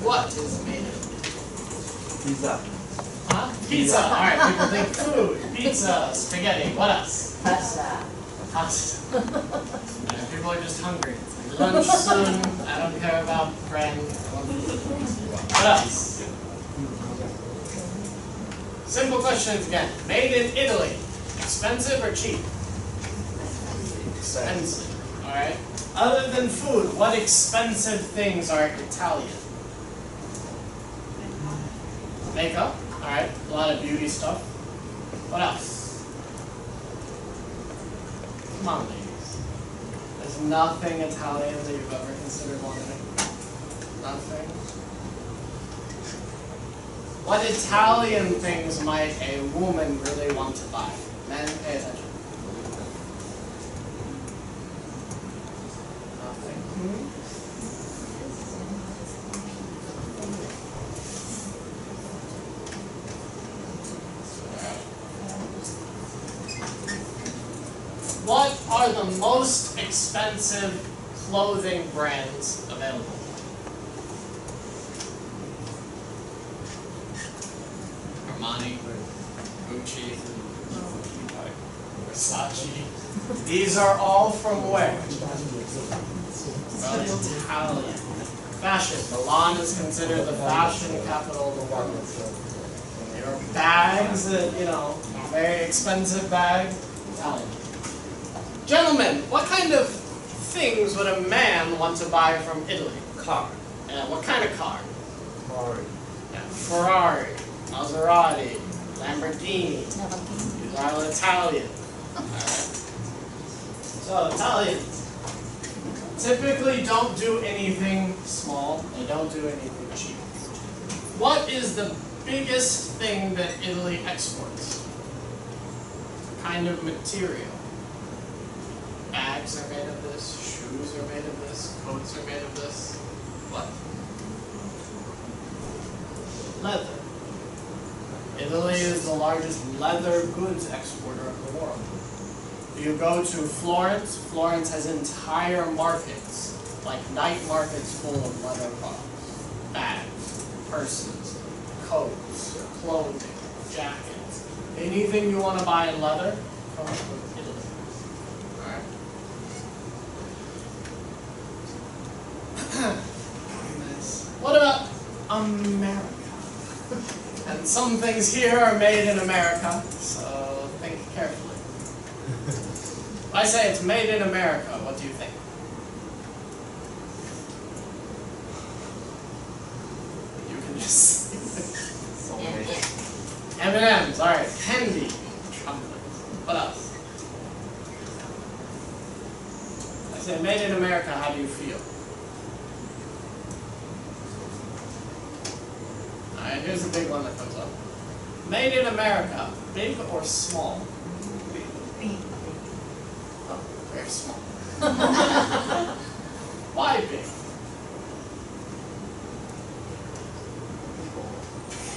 what is made in Italy? Pizza. Huh? Pizza. All right. People think food, pizza, spaghetti. What else? Pasta. Pasta. People are just hungry. It's like lunch soon. I don't care about bread. What else? Simple questions again. Made in Italy. Expensive or cheap? Expensive. All right. Other than food, what expensive things are Italian? Makeup. All right. A lot of beauty stuff. What else? Come on, ladies. There's nothing Italian that you've ever considered wanting. Nothing. What Italian things might a woman really want to buy? Men, pay attention. Nothing. What are the most expensive clothing brands available? Armani, Gucci, Versace. These are all from where? Well, Italian. Fashion. Milan is considered the fashion capital of the world. Your bags that, very expensive bags, Italian. Gentlemen, what kind of things would a man want to buy from Italy? Car. What kind of car? Ferrari. Ferrari, Maserati, Lamborghini. These are all Italian. Alright. So Italians typically don't do anything small. They don't do anything cheap. What is the biggest thing that Italy exports? What kind of material? Bags are made of this, shoes are made of this, coats are made of this. What? Leather. Italy is the largest leather goods exporter of the world. You go to Florence, Florence has entire markets, like night markets full of leather products. Bags, purses, coats, clothing, jackets. Anything you want to buy in leather comes from Italy. What about America? And some things here are made in America, so think carefully. If I say it's made in America, what do you think? You can just M&M's, alright, candy, chocolates. What else? I say made in America, how do you feel? Alright, here's a big one that comes up. Made in America, big or small? Big. Oh, very small. Why big?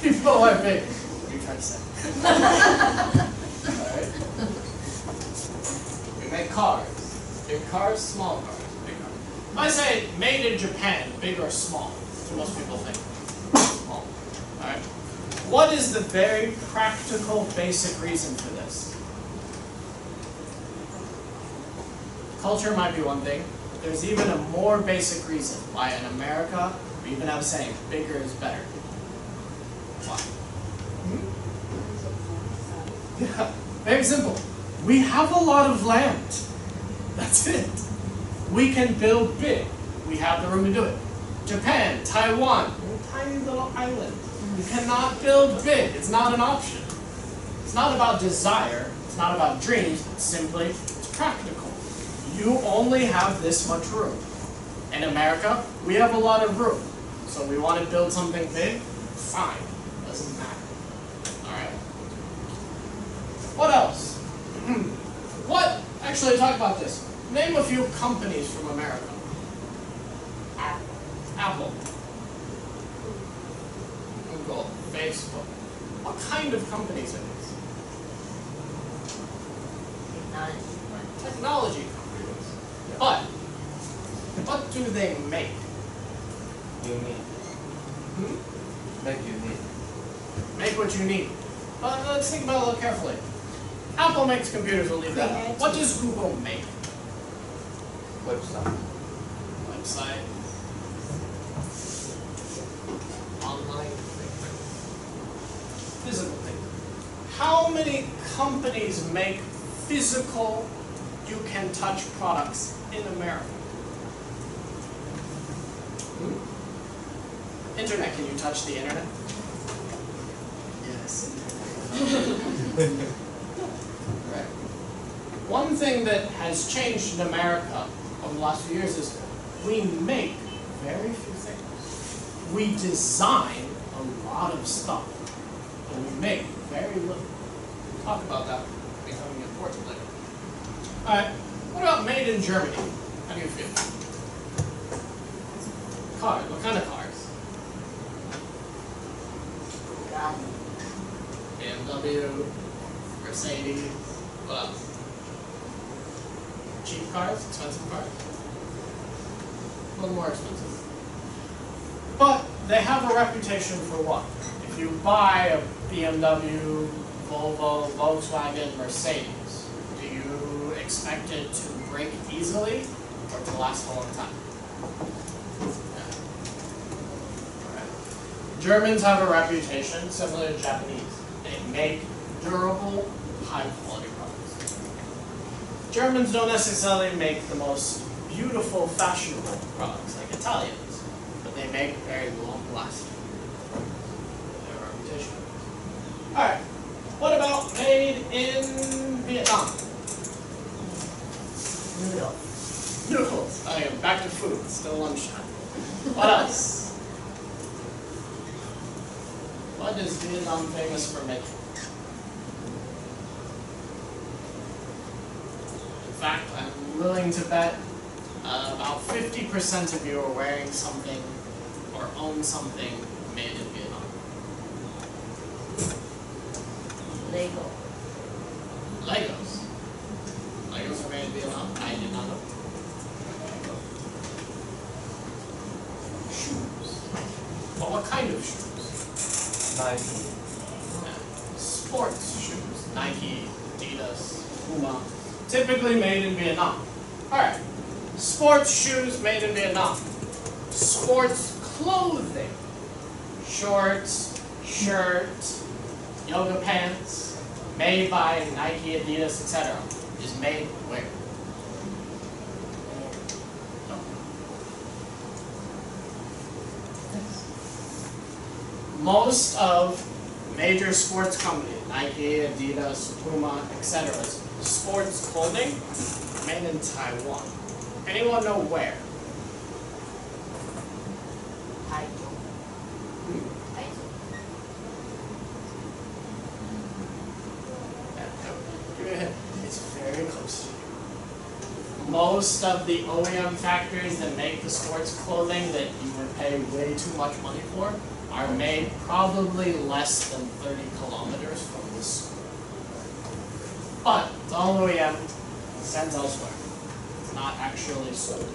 People are big. What are you trying to say? Alright. We make cars. Big cars, small cars. Big cars. If I say made in Japan, big or small, what do most people think? Small. Alright. What is the very practical, basic reason for this? Culture might be one thing, but there's even a more basic reason why in America we even have a saying, bigger is better. Why? Yeah, very simple. We have a lot of land. That's it. We can build big. We have the room to do it. Japan, Taiwan, we're a tiny little island. You cannot build big. It's not an option. It's not about desire. It's not about dreams. It's simply, it's practical. You only have this much room. In America, we have a lot of room. So we want to build something big? Fine. Doesn't matter. Alright. What else? Actually, talk about this. Name a few companies from America. Apple. Google. Facebook. What kind of companies are these? Technology companies. But what do they make? You mean? Make unique. Make what you need. But let's think about it a little carefully. Apple makes computers, we'll leave that out. What does Google make? Website. Website. Online thing. Physical thing. How many companies make physical, you can touch products in America? Internet, can you touch the internet? Yes. Right. One thing that has changed in America over the last few years is we make very few things. We design a lot of stuff, and we make very little. We'll talk about that becoming important later. Alright, what about made in Germany? How do you feel? Cars, what kind of cars? BMW, Mercedes, what else? Cheap cars, expensive cars? A little more expensive. But they have a reputation for what? If you buy a BMW, Volvo, Volkswagen, Mercedes, do you expect it to break easily or to last a long time? Germans have a reputation similar to Japanese. They make durable, high-quality products. Germans don't necessarily make the most beautiful, fashionable products like Italians, but they make very long-lasting. Their reputation. All right. What about made in Vietnam? Noodles. Noodles. Okay, back to food. It's still lunchtime. What else? What is Vietnam famous for making? In fact, I'm willing to bet about 50% of you are wearing something or own something made in Vietnam. Lego. Legos. Legos are made in Vietnam? I did not know. Shoes. But what kind of shoes? Nike. Sports shoes. Nike, Adidas, Puma. Typically made in Vietnam. Alright. Sports shoes made in Vietnam. Sports clothing. Shorts, shirts, yoga pants, made by Nike, Adidas, etc. is made where? Most of major sports companies, Nike, Adidas, Puma, etc., sports clothing made in Taiwan. Anyone know where? Give me a hint. It's very close to you. Most of the OEM factories that make the sports clothing that you would pay way too much money for are made probably less than 30 kilometers from this school. But it's all OEM, it sends elsewhere. It's not actually sold.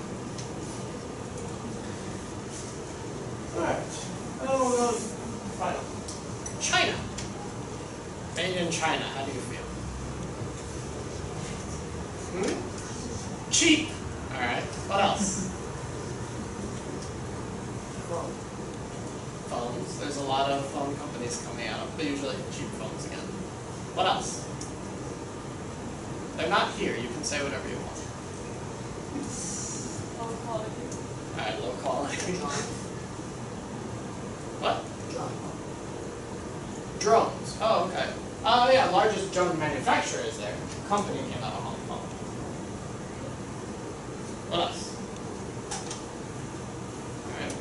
Alright, final. China. Made in China, how do you feel? Cheap. Alright, what else? Phones. There's a lot of phone companies coming out, but usually cheap phones again. What else? They're not here. You can say whatever you want. Low quality. Alright, low quality. What? Drones. Oh, okay. Oh, yeah, largest drone manufacturer is there. Company came out of Hong Kong. What else? Alright.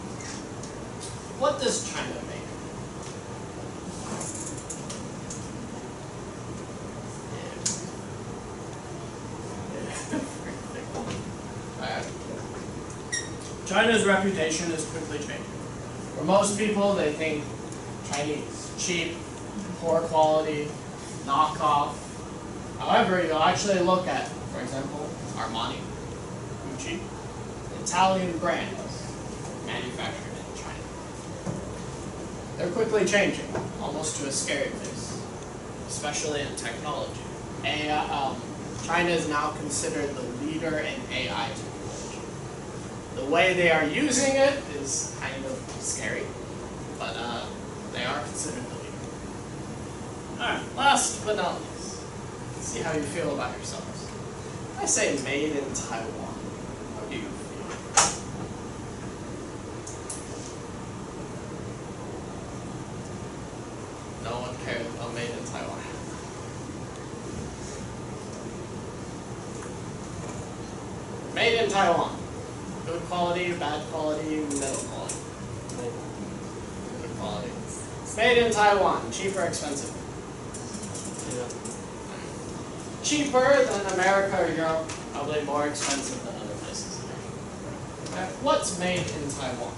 What does China make? China's reputation is quickly changing. For most people, they think Chinese, cheap, poor quality, knockoff. However, you'll actually look at, for example, Armani, Gucci, Italian brands manufactured in China. They're quickly changing, almost to a scary place, especially in technology. China is now considered the leader in AI technology. The way they are using it is kind of scary, but they are considered the leader. Alright, last but not least, let's see how you feel about yourselves. I say made in Taiwan. How do you feel? No one cares about made in Taiwan. Made in Taiwan. Good quality, bad quality, middle quality. Good quality. Made in Taiwan. Cheaper, expensive. Cheaper than America or Europe, probably more expensive than other places. Okay. What's made in Taiwan?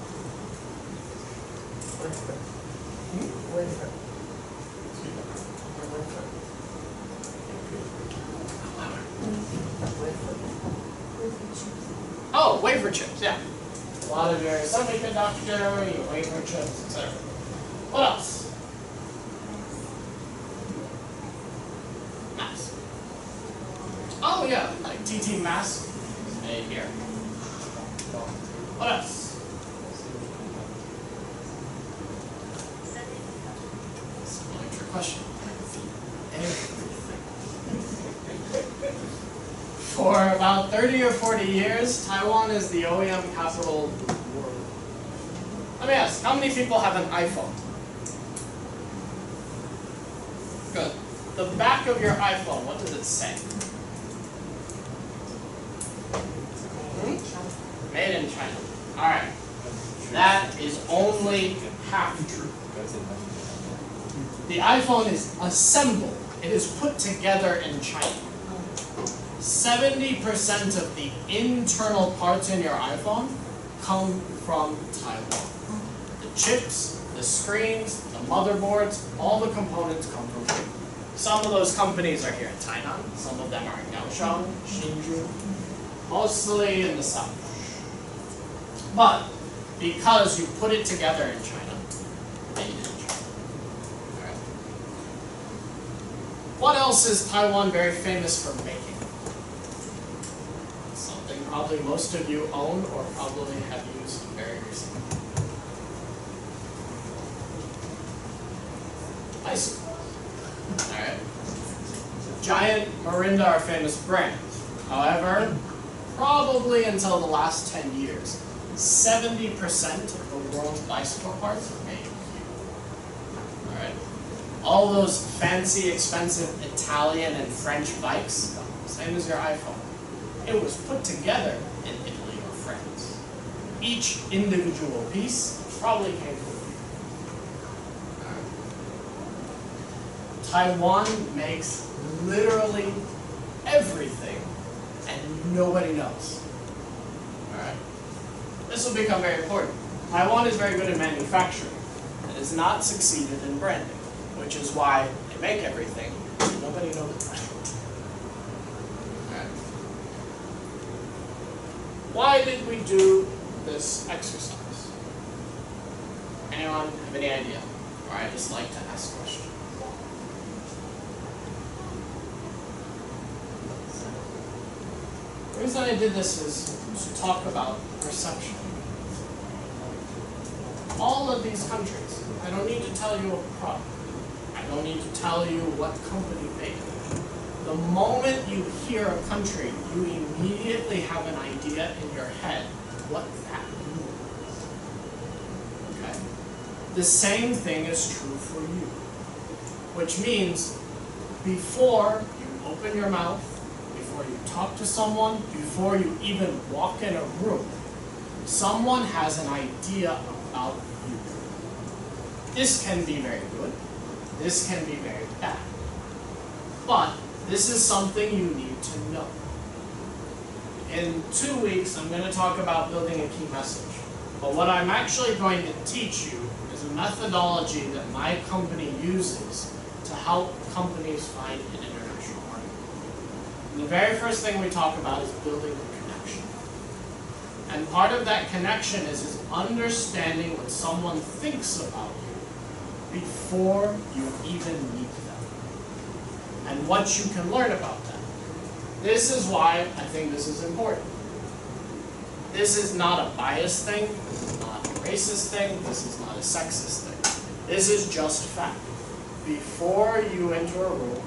Oh, wafer chips, yeah. A lot of your semiconductor, your wafer chips, etc. What else? Mask. Oh yeah, like TT mask is made here. What else? That's a trick question. For about 30 or 40 years, Taiwan is the OEM capital of the world. Let me ask, how many people have an iPhone? Good. The back of your iPhone, what does it say? Made in China. Alright. That is only half true. The iPhone is assembled. It is put together in China. 70% of the internal parts in your iPhone come from Taiwan. The chips, the screens, the motherboards, all the components come from China. Some of those companies are here in Tainan, some of them are in Kaohsiung, Hsinchu, mostly in the south. But because you put it together in China, made in China. Alright. What else is Taiwan very famous for making? Something probably most of you own or probably have used very recently. Bicycles. Alright. Giant, Mirinda are famous brands. However, probably until the last 10 years, 70% of the world's bicycle parts are made here. Alright. All those fancy, expensive Italian and French bikes, same as your iPhone. It was put together in Italy or France. Each individual piece probably came from here. Taiwan makes literally everything, and nobody knows. Alright? This will become very important. Taiwan is very good at manufacturing, and has not succeeded in branding, which is why they make everything, and nobody knows the brand. Why did we do this exercise? Anyone have any idea? Or I just like to ask questions. The reason I did this is to talk about perception. All of these countries, I don't need to tell you a product. I don't need to tell you what company made it. The moment you hear a country, you immediately have an idea in your head what that means. Okay? The same thing is true for you. Which means, before you open your mouth, before you talk to someone, before you even walk in a room, someone has an idea about you. This can be very good. This can be very bad. But this is something you need to know. In 2 weeks, I'm going to talk about building a key message. But what I'm actually going to teach you is a methodology that my company uses to help companies find an international market. And the very first thing we talk about is building a connection. And part of that connection is understanding what someone thinks about you before you even meet them, and what you can learn about them. This is why I think this is important. This is not a biased thing, this is not a racist thing, this is not a sexist thing. This is just fact. Before you enter a room,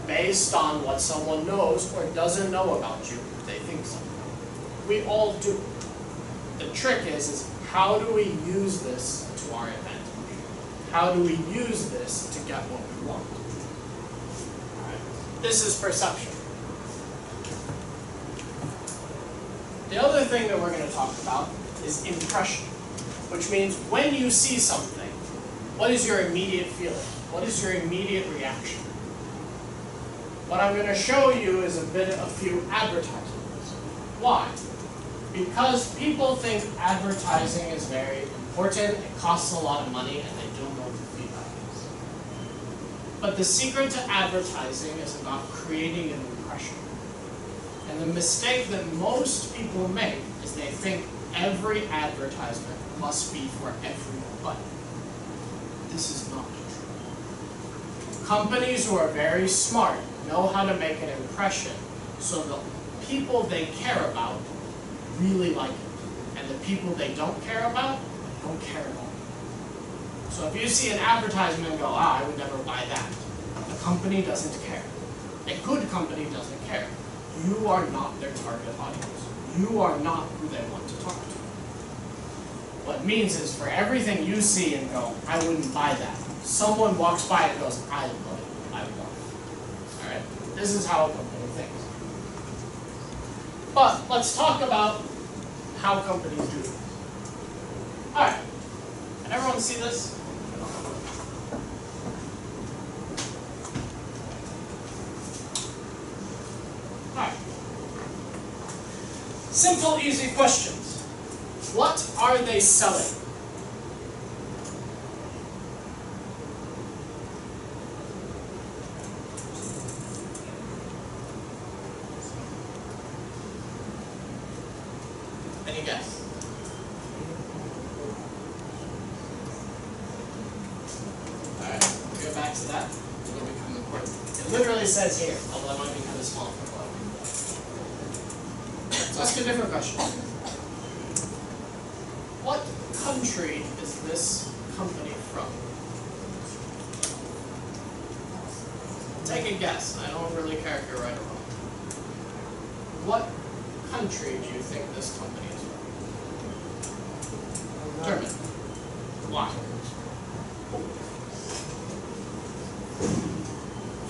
based on what someone knows or doesn't know about you, they think something. We all do. The trick is how do we use this to our advantage? How do we use this to get what we want? All right. This is perception. The other thing that we're going to talk about is impression, which means when you see something, what is your immediate feeling? What is your immediate reaction? What I'm going to show you is a few advertisements. Why? Because people think advertising is very important, it costs a lot of money, and they don't know what the feedback is. But the secret to advertising is about creating an impression. And the mistake that most people make is they think every advertisement must be for everybody. This is not true. Companies who are very smart know how to make an impression so the people they care about really like it. And the people they don't care about don't care at all. So if you see an advertisement and go, I would never buy that, the company doesn't care. A good company doesn't care. You are not their target audience. You are not who they want to talk to. What it means is for everything you see and go, I wouldn't buy that, someone walks by and goes, I love it, I want it. All right? This is how a company thinks. But let's talk about how companies do this. All right. Can everyone see this? All right. Simple, easy questions. What are they selling? Any guess? Alright, we'll go back to that. It'll become important. It literally says here, although it might be kind of small for below. So ask a different question. What country is this company from? Take a guess. I don't really care if you're right or wrong. What country do you think this company is from? German. Why?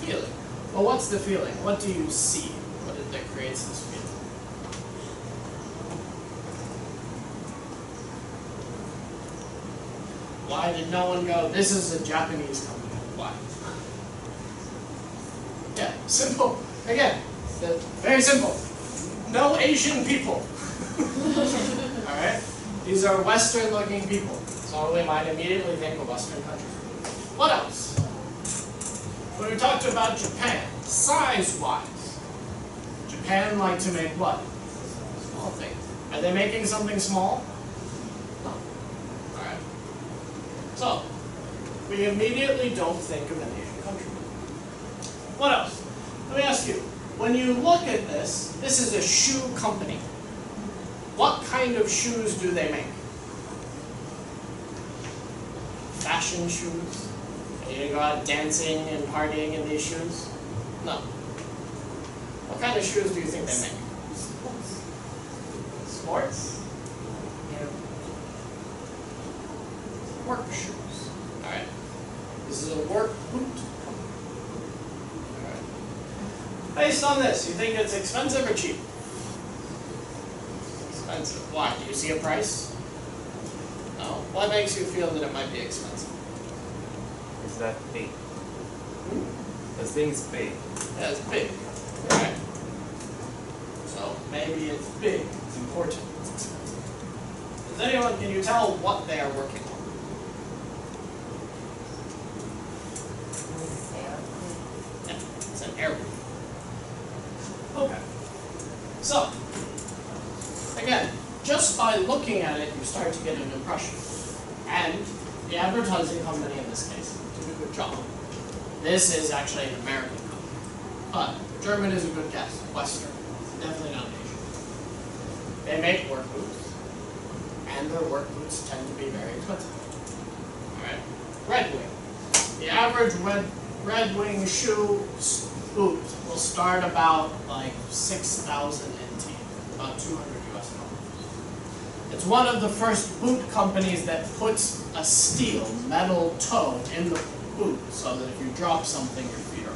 Feeling. Well, what's the feeling? What do you see? What is it that creates this feeling? Why did no one go, this is a Japanese company? Why? Yeah, simple. Again, very simple. No Asian people. Alright? These are Western looking people. So we might immediately think of Western countries. What else? When we talked about Japan, size-wise, Japan like to make what? Small things. Are they making something small? No. Alright. So, we immediately don't think of an Asian country. What else? Let me ask you. When you look at this, this is a shoe company. What kind of shoes do they make? Fashion shoes? Are you going to go out dancing and partying in these shoes? No. What kind of shoes do you think they make? Sports? Yeah. Work shoes. Alright. This is a work boot. Based on this, you think it's expensive or cheap? Expensive. Why? Do you see a price? No. What makes you feel that it might be expensive? Is that big? The thing is big. Yeah, it's big. Right? So maybe it's big. It's important. Does anyone, can you tell what they are working on? Yeah, it's an airplane. Okay. So, again, just by looking at it, you start to get an impression. And the advertising company in this case did a good job. This is actually an American company, but German is a good guess. Western, definitely not Asian. They make work boots, and their work boots tend to be very expensive. All right, Red Wing. The average Red Wing shoe boot will start about like 6,000 NT, about 200 US dollars. It's one of the first boot companies that puts a steel, metal toe in the boot so that if you drop something, your feet are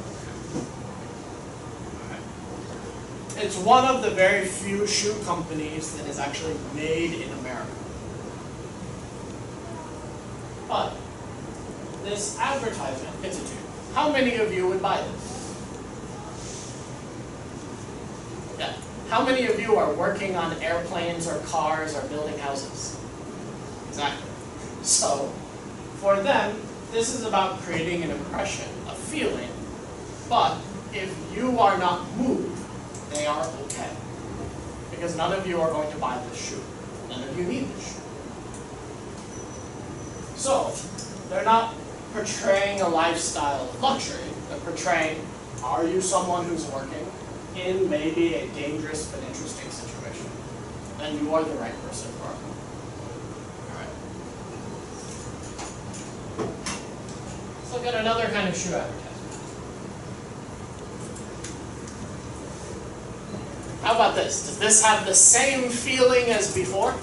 okay. It's one of the very few shoe companies that is actually made in America. But this advertisement gets it to you. How many of you would buy this? Yeah. How many of you are working on airplanes or cars or building houses? Exactly. So, for them, this is about creating an impression, a feeling, but if you are not moved, they are okay. Because none of you are going to buy this shoe. None of you need this shoe. So, they're not portraying a lifestyle of luxury. They're portraying, are you someone who's working in maybe a dangerous but interesting situation? Then you are the right person for it. All right. Let's look at another kind of shoe advertisement. How about this? Does this have the same feeling as before?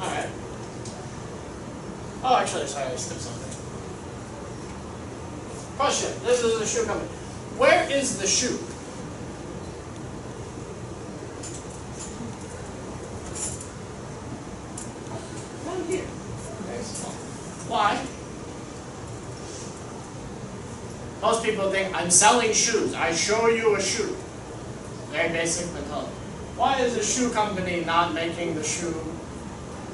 All right. Oh, actually, sorry, I skipped something. Question. This is a shoe company. Where is the shoe? Down here. Very small. Why? Most people think, I'm selling shoes. I show you a shoe. Very basic mentality. Why is a shoe company not making the shoe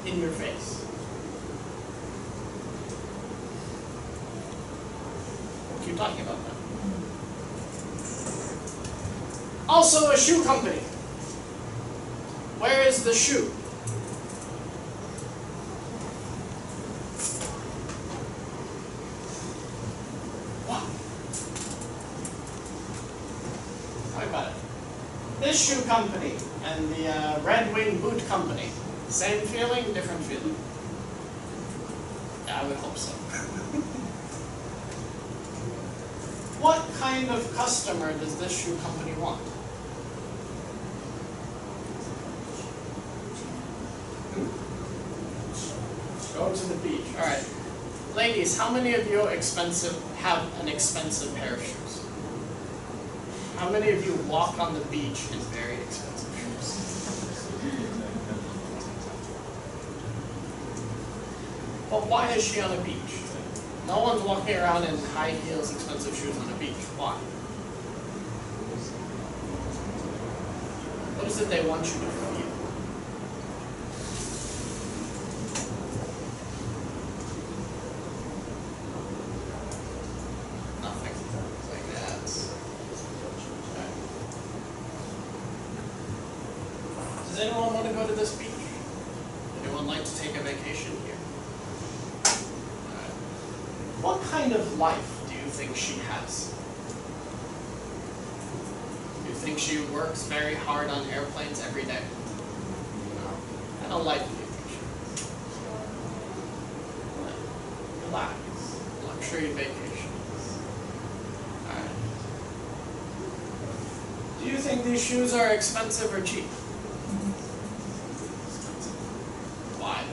in your face? Keep talking about that. Also a shoe company. Where is the shoe? Wow. Talk about it. This shoe company and the Red Wing boot company, same feeling, different feeling? Yeah, I would hope so. What kind of customer does this shoe company want? Go to the beach. All right. Ladies, how many of you have an expensive pair of shoes? How many of you walk on the beach in very expensive shoes? But why is she on a beach? No one's walking around in high heels, expensive shoes on a beach. Why? What is it they want you to feel? Nothing. It's like that. Okay. Does anyone want to go to this beach? Anyone like to take a vacation here? What kind of life do you think she has? Do you think she works very hard on airplanes every day? No. I don't like vacation. Relax. Luxury vacations. Alright. Do you think these shoes are expensive or cheap? Expensive. Why?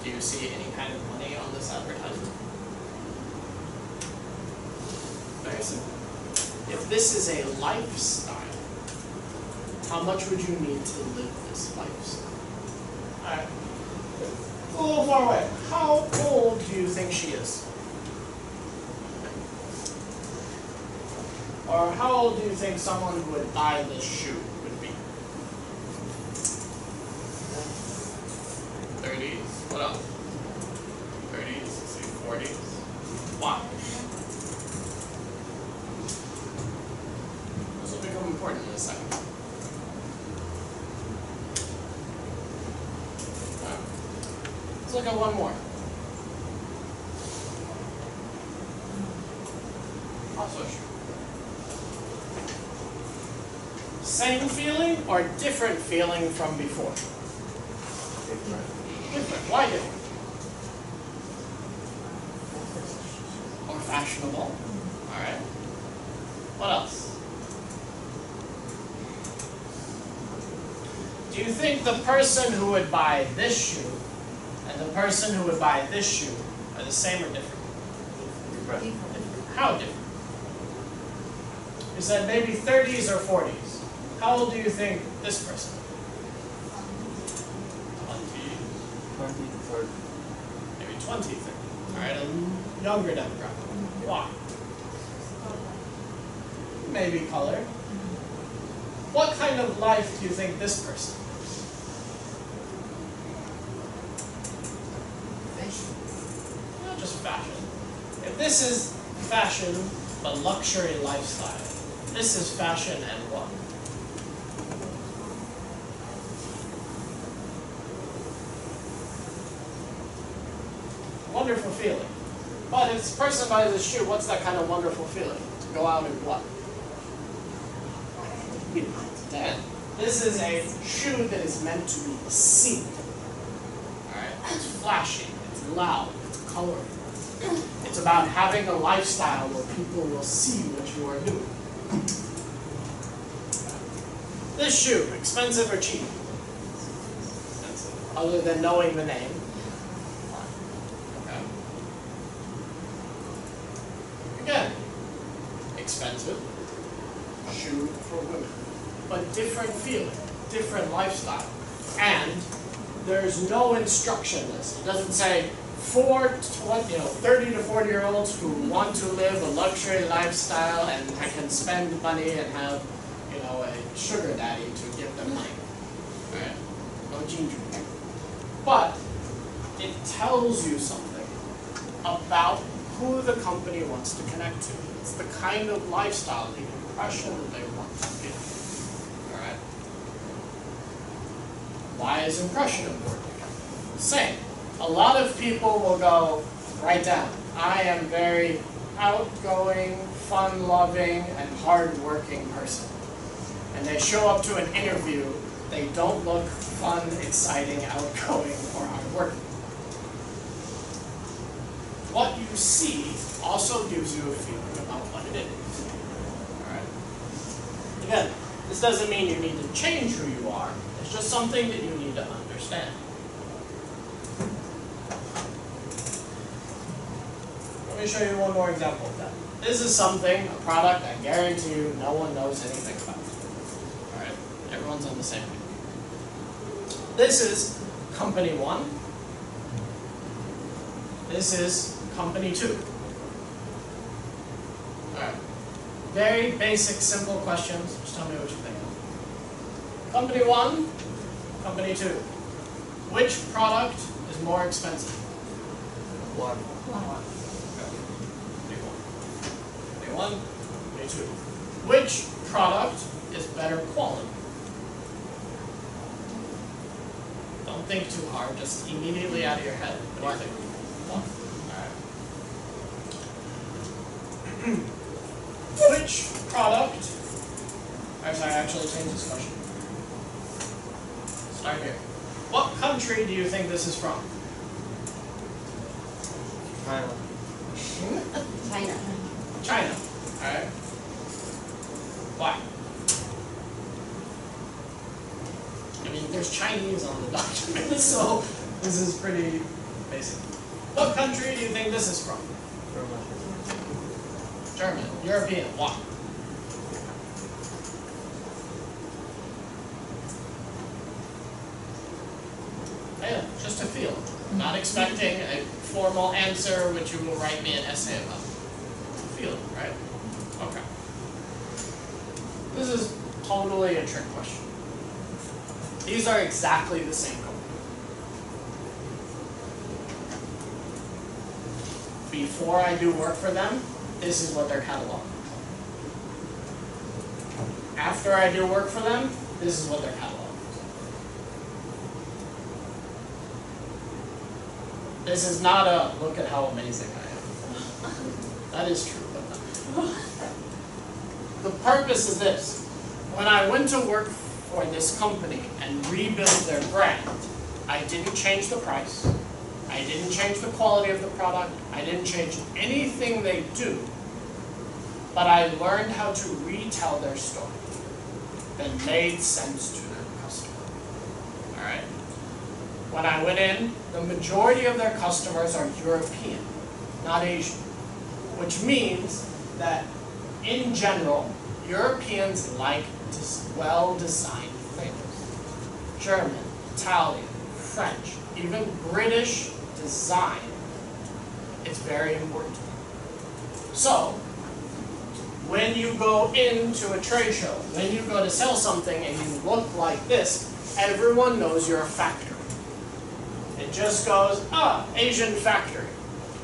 Do you see any kind of money on this advertisement? Very simple. If this is a lifestyle, how much would you need to live this lifestyle? Alright. A little far away. How old do you think she is? Or how old do you think someone who would buy this shoe would be? 30s? What else? 30s, 40s? Why? This will become important. important in a second. Let's look at one more. Also a shoe. Same feeling or different feeling from before? Different. Different. Why different? More fashionable. Alright. What else? Do you think the person who would buy this shoe and the person who would buy this shoe are the same or different? Different. How different? You said maybe 30s or 40s. How old do you think this person is? 20. 20 to 30. Maybe 20, 30. Alright, a younger demographic. Why? Maybe color. What kind of life do you think this person lives? Fashion. Not just fashion. If this is fashion, but luxury lifestyle, this is fashion and what? Wonderful feeling. But if this person buys a shoe, what's that kind of wonderful feeling? To go out and what? Dan. This is a shoe that is meant to be seen. Alright? It's flashy, it's loud, it's colorful. It's about having a lifestyle where people will see what you are doing. This shoe, expensive or cheap? Expensive. Other than knowing the name. Okay. Again, expensive. Shoe for women. But different feeling, different lifestyle. And there's no instruction list. It doesn't say for 30 to 40-year-olds who want to live a luxury lifestyle and can spend money and have, a sugar daddy to give them money. Right? No ginger. But it tells you something about who the company wants to connect to. It's the kind of lifestyle, the impression that they want to give. Alright? Why is impression important? Same. A lot of people will go, write down, I am very outgoing, fun-loving, and hard-working person. And they show up to an interview, they don't look fun, exciting, outgoing, or hardworking. What you see also gives you a feeling about what it is. Alright? Again, this doesn't mean you need to change who you are, it's just something that you need to understand. Let me show you one more example of that. This is something, a product, I guarantee you no one knows anything about. Alright? Everyone's on the same page. This is company 1. This is company 2. Alright. Very basic, simple questions. Just tell me what you think. Company 1, company 2. Which product is more expensive? One. One, two. Which product is better quality? Don't think too hard, just immediately out of your head. What do you think? One. Alright. Which product, I actually changed this question. Start here. What country do you think this is from? China. China. China. Alright. Why? I mean, there's Chinese on the document, so this is pretty basic. What country do you think this is from? German. European. Why? Yeah, just a feel. Not expecting a formal answer which you will write me an essay about. Feeling, right? Okay. This is totally a trick question. These are exactly the same company. Before I do work for them, this is what their catalog looks like. After I do work for them, this is what their catalog is. This is not a look at how amazing I am. That is true. The purpose is this. When I went to work for this company and rebuild their brand, I didn't change the price. I didn't change the quality of the product. I didn't change anything they do. But I learned how to retell their story that made sense to their customer. All right? When I went in, the majority of their customers are European, not Asian, which means that in general, Europeans like well-designed things. German, Italian, French, even British design is very important. So, when you go into a trade show, when you go to sell something and you look like this, everyone knows you're a factory. It just goes, Asian factory.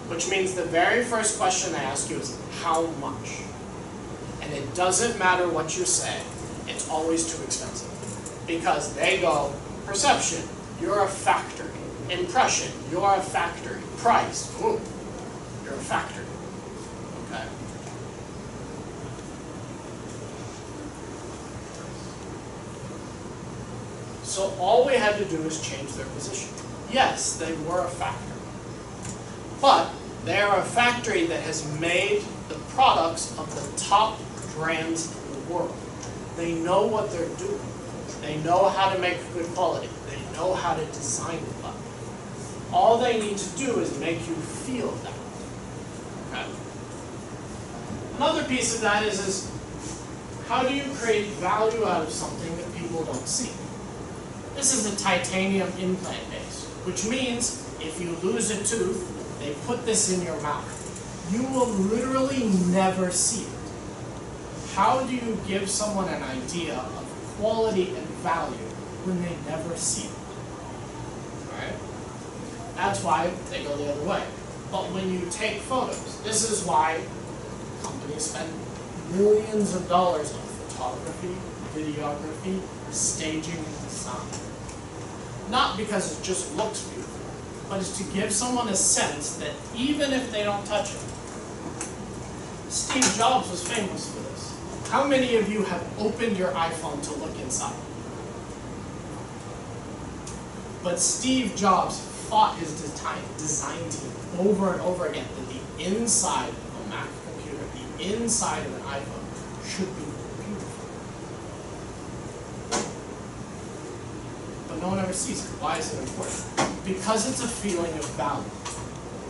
Which means the very first question they ask you is, how much? And it doesn't matter what you say, it's always too expensive. Because they go, perception, you're a factory. Impression, you're a factory. Price, ooh, you're a factory. Okay? So all we had to do is change their position. Yes, they were a factory. But they are a factory that has made the products of the top brands in the world. They know what they're doing. They know how to make good quality. They know how to design the product. All they need to do is make you feel that. Okay? Another piece of that is how do you create value out of something that people don't see? This is a titanium implant base, which means if you lose a tooth, they put this in your mouth. You will literally never see it. How do you give someone an idea of quality and value when they never see it? Right? That's why they go the other way. But when you take photos, this is why companies spend millions of dollars on photography, videography, staging, and design. Not because it just looks beautiful, but it's to give someone a sense that even if they don't touch it. Steve Jobs was famous for this. How many of you have opened your iPhone to look inside? But Steve Jobs fought his design team over and over again that the inside of a Mac computer, the inside of an iPhone should be beautiful. But no one ever sees it. Why is it important? Because it's a feeling of value.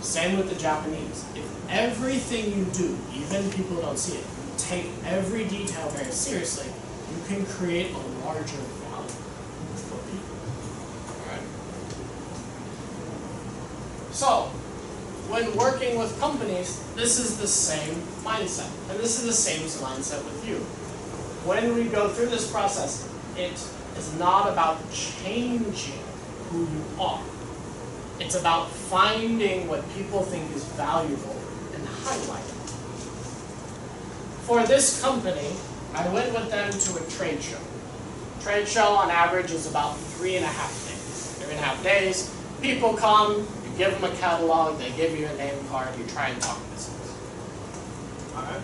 Same with the Japanese. If everything you do, even people don't see it, you take every detail very seriously, you can create a larger value for people. Alright? So, when working with companies, this is the same mindset. And this is the same mindset with you. When we go through this process, it is not about changing who you are. It's about finding what people think is valuable and highlighting it. For this company, I went with them to a trade show. Trade show on average is about 3.5 days. 3.5 days, people come, you give them a catalog, they give you a name card, you try and talk business. Alright?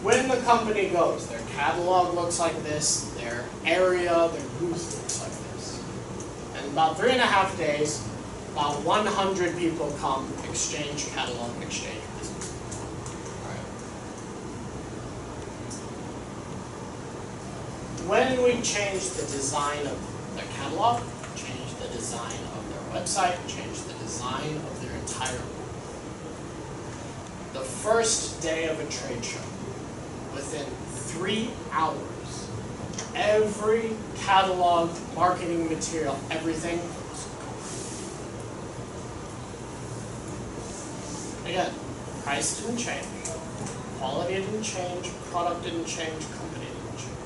When the company goes, their catalog looks like this, their area, their booth looks like this. And about 3.5 days, about 100 people come, exchange catalog, exchange business. Right. When we change the design of their catalog, change the design of their website, change the design of their entire booth. The first day of a trade show, within 3 hours, every catalog, marketing material, everything was gone. Again, price didn't change, quality didn't change, product didn't change, company didn't change.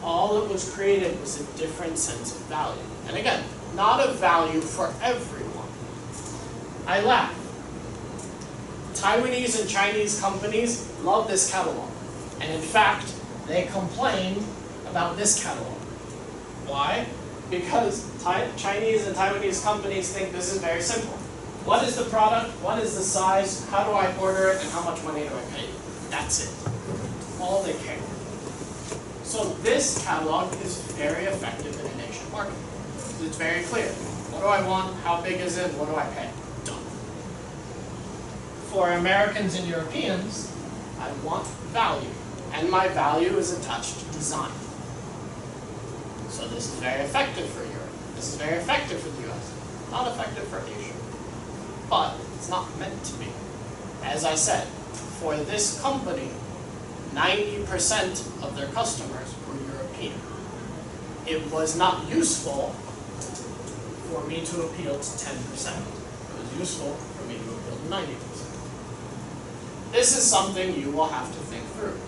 All that was created was a different sense of value. And again, not a value for everyone. I laugh. Taiwanese and Chinese companies love this catalog. And in fact, they complain about this catalog. Why? Because Chinese and Taiwanese companies think this is very simple. What is the product? What is the size? How do I order it? And how much money do I pay? That's it. All they care. So this catalog is very effective in an Asian market. It's very clear. What do I want? How big is it? What do I pay? Done. For Americans and Europeans, I want value. And my value is attached to design. So this is very effective for Europe. This is very effective for the US. Not effective for Asia. But it's not meant to be. As I said, for this company, 90% of their customers were European. It was not useful for me to appeal to 10%. It was useful for me to appeal to 90%. This is something you will have to think through.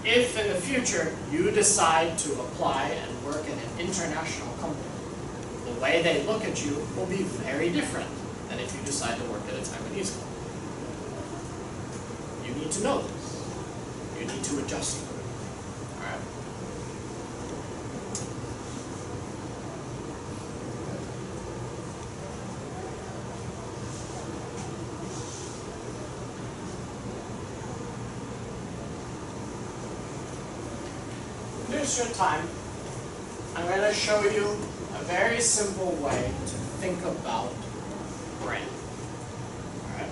If in the future you decide to apply and work in an international company, the way they look at you will be very different than if you decide to work at a Taiwanese company. You need to know this. You need to adjust for it. All right? Reduce your time. I'm going to show you a very simple way to think about brand. All right?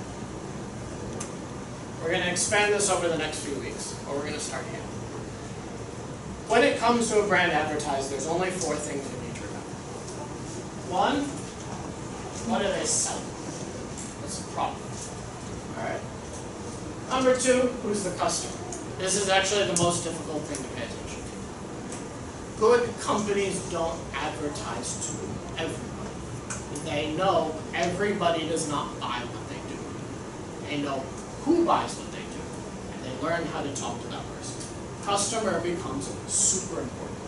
We're going to expand this over the next few weeks, but we're going to start here. When it comes to a brand advertised, there's only 4 things you need to remember. 1, what are they selling? What's the problem? All right. Number 2, who's the customer? This is actually the most difficult thing to pay attention to. Good companies don't advertise to everybody. They know everybody does not buy what they do. They know who buys what they do, and they learn how to talk to that person. Customer becomes super important.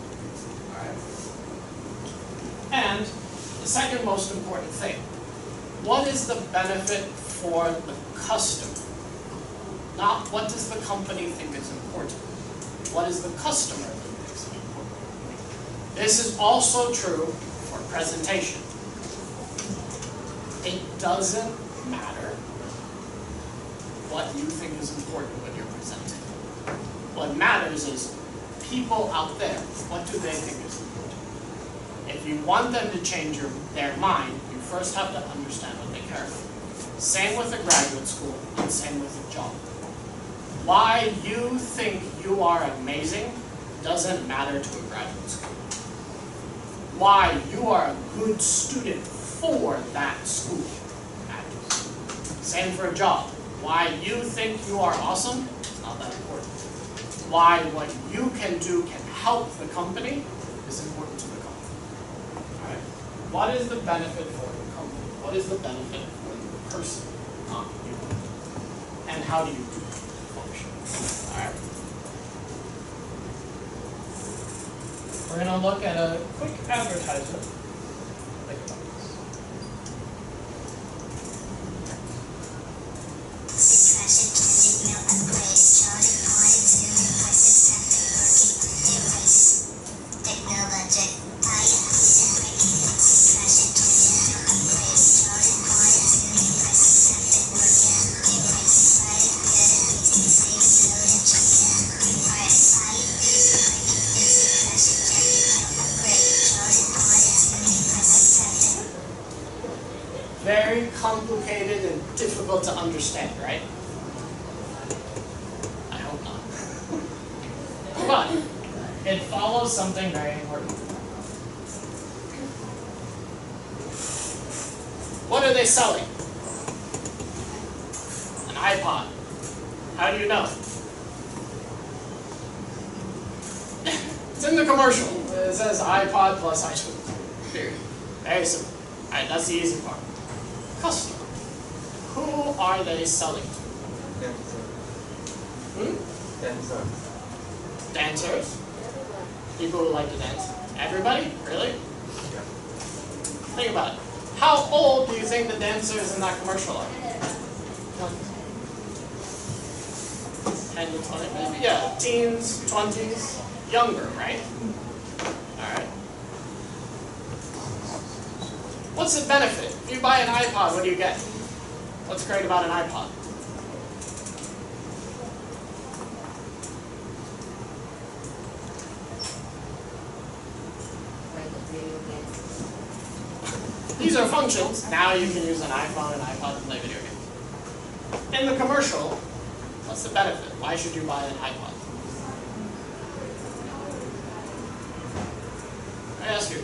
All right? And the second most important thing, what is the benefit for the customer? Not what does the company think is important. What is the customer think is important? This is also true for presentation. It doesn't matter what you think is important when you're presenting. What matters is people out there, what do they think is important? If you want them to change their mind, you first have to understand what they care about. Same with a graduate school, and same with a job. Why you think you are amazing doesn't matter to a graduate school. Why you are a good student for that school matters. Same for a job. Why you think you are awesome is not that important. Why what you can do can help the company is important to the company. All right? What is the benefit for the company? What is the benefit for the person, not you? And how do you do it? Alright. We're going to look at a quick advertisement. Think about very complicated and difficult to understand, right? I hope not. But it follows something very important. What are they selling? An iPod. How do you know? It's in the commercial. It says iPod plus iTunes. Period. Very simple. Alright, that's the easy part. Customer. Who are they selling to? Dancers. Dancers? People who like to dance. Everybody? Really? Yeah. Think about it. How old do you think the dancers in that commercial are? 10 10 to 20, maybe, yeah, teens, 20s, younger, right? Alright. What's the benefit? If you buy an iPod, what do you get? What's great about an iPod? Like a video game. These are functions. Now you can use an iPhone and iPod to play video games. In the commercial, what's the benefit? Why should you buy an iPod? I ask you,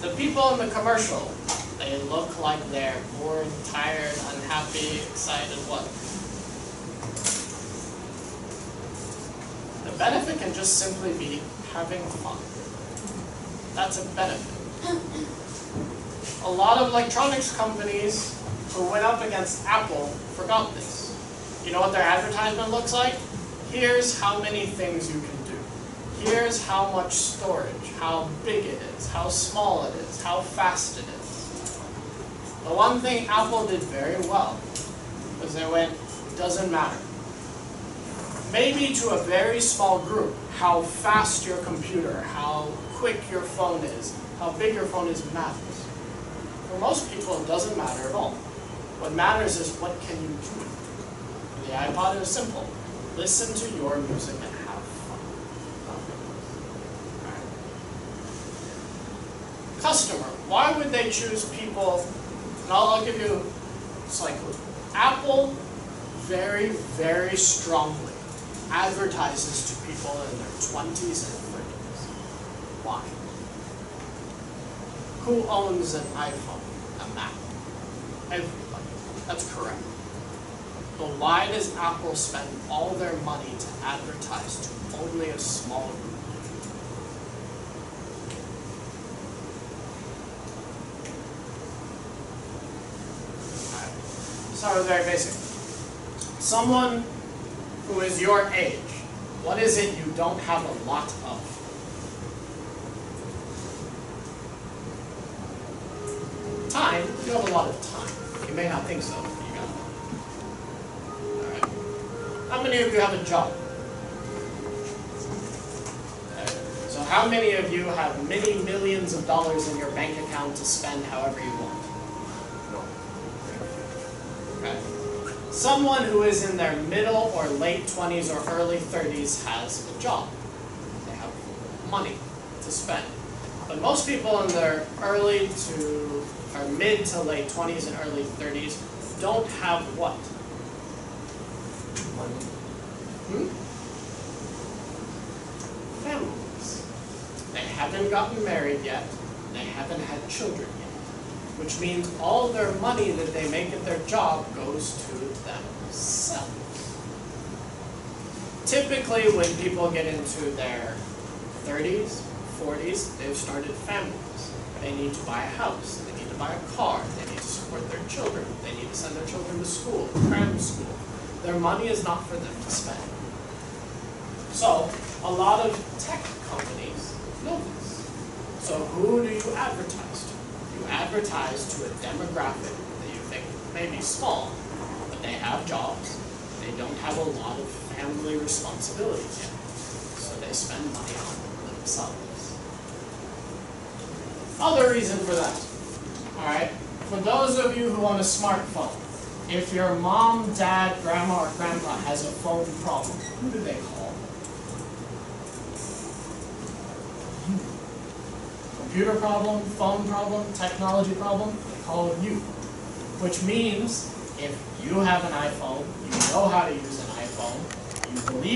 the people in the commercial, they look like they're bored, tired, unhappy, excited, what? The benefit can just simply be having fun. That's a benefit. A lot of electronics companies who went up against Apple forgot this. You know what their advertisement looks like? Here's how many things you can do. Here's how much storage, how big it is, how small it is, how fast it is. The one thing Apple did very well was they went, doesn't matter. Maybe to a very small group, how fast your computer, how quick your phone is, how big your phone is matters. For most people, it doesn't matter at all. What matters is what can you do. The iPod is simple. Listen to your music and have fun. Right. Customer. Why would they choose people? And I'll give you, it's like Apple very, very strongly advertises to people in their 20s and 30s. Why? Who owns an iPhone, a Mac? Everybody. That's correct. But why does Apple spend all their money to advertise to only a small group? Alright. Start with very basic. Someone who is your age, what is it you don't have a lot of? Time. You have a lot of time. You may not think so, but you got it. Alright. How many of you have a job? Okay. So how many of you have many millions of dollars in your bank account to spend however you want? No. Okay. Someone who is in their middle or late 20s or early 30s has a job. They have money to spend. But most people in their mid to late 20s and early 30s don't have what? Money. Families. They haven't gotten married yet. They haven't had children yet. Which means all their money that they make at their job goes to themselves. Typically, when people get into their 30s, 40s, they've started families. They need to buy a house. They need to buy a car. They need to support their children. They need to send their children to school, cram school. Their money is not for them to spend. So, a lot of tech companies know this. So who do you advertise to? You advertise to a demographic that you think may be small, but they have jobs. They don't have a lot of family responsibilities yet. So they spend money on themselves. Other reason for that. Alright, for those of you who own a smartphone, if your mom, dad, grandma, or grandpa has a phone problem, who do they call? Computer problem, phone problem, technology problem, they call you. Which means, if you have an iPhone, you know how to use an iPhone, you believe